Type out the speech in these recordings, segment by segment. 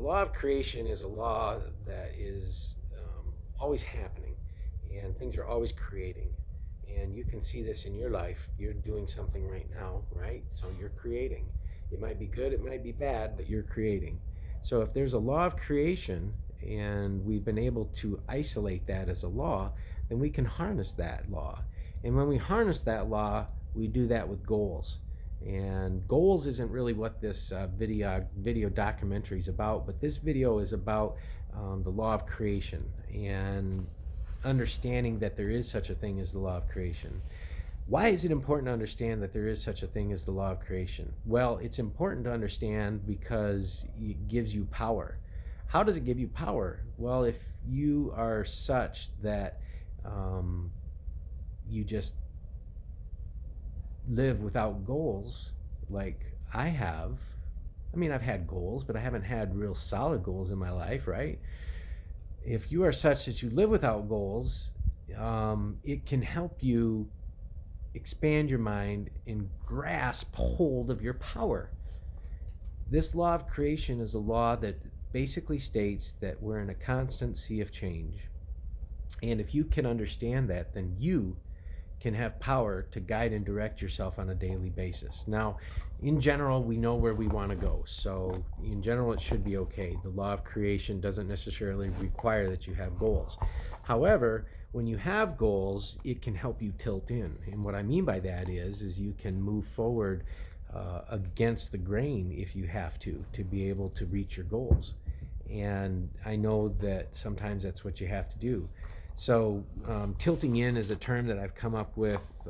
The law of creation is a law that is always happening, and things are always creating. And you can see this in your life. You're doing something right now, right? So you're creating. It might be good, it might be bad, but you're creating. So if there's a law of creation and we've been able to isolate that as a law, then we can harness that law. And when we harness that law, we do that with goals. And goals isn't really what this video documentary is about, but this video is about the law of creation and understanding that there is such a thing as the law of creation. Why is it important to understand that there is such a thing as the law of creation? Well, it's important to understand because it gives you power. How does it give you power? Well, if you are such that you just live without goals, like I have. I mean, I've had goals, but I haven't had real solid goals in my life, right? If you are such that you live without goals, it can help you expand your mind and grasp hold of your power. This law of creation is a law that basically states that we're in a constant sea of change. And if you can understand that, then you can have power to guide and direct yourself on a daily basis. Now, in general, we know where we want to go. So in general, it should be okay. The law of creation doesn't necessarily require that you have goals. However, when you have goals, it can help you tilt in. And what I mean by that is you can move forward against the grain if you have to be able to reach your goals. And I know that sometimes that's what you have to do. So tilting in is a term that I've come up with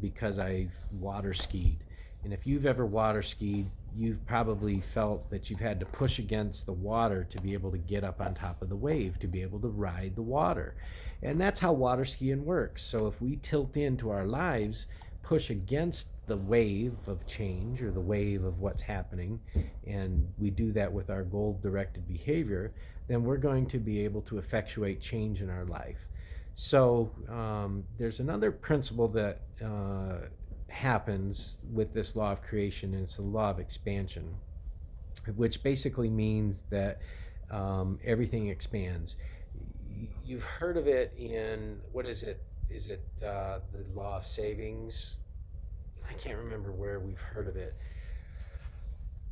because I've water skied. And if you've ever water skied, you've probably felt that you've had to push against the water to be able to get up on top of the wave, to be able to ride the water. And that's how water skiing works. So if we tilt into our lives, push against the wave of change or the wave of what's happening, and we do that with our goal-directed behavior, then we're going to be able to effectuate change in our life. So there's another principle that happens with this law of creation, and it's the law of expansion, which basically means that everything expands. You've heard of it in, what is it? Is it the law of savings? I can't remember where we've heard of it.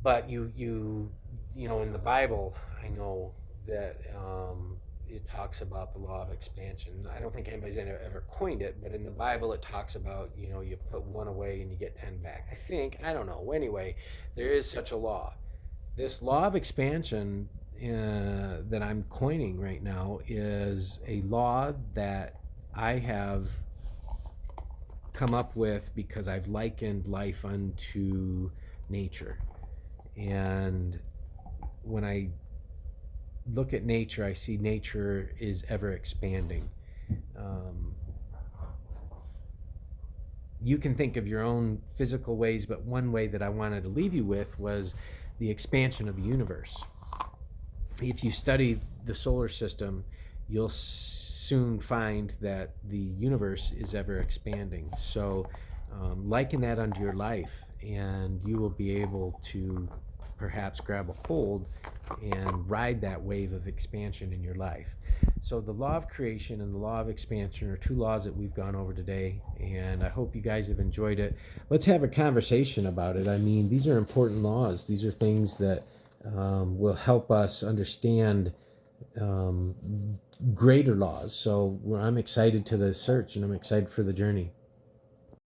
But you know, in the Bible, I know that it talks about the law of expansion. I don't think anybody's ever coined it, but in the Bible it talks about, you know, you put one away and you get 10 back. I don't know. Anyway, there is such a law. This law of expansion that I'm coining right now is a law that I have come up with because I've likened life unto nature. And when I look at nature, I see nature is ever expanding. You can think of your own physical ways, but one way that I wanted to leave you with was the expansion of the universe. If you study the solar system, you'll soon find that the universe is ever expanding. So liken that unto your life, and you will be able to perhaps grab a hold and ride that wave of expansion in your life. So the law of creation and the law of expansion are two laws that we've gone over today, and I hope you guys have enjoyed it. Let's have a conversation about it. I mean, these are important laws. These are things that will help us understand greater laws. So I'm excited to the search, and I'm excited for the journey.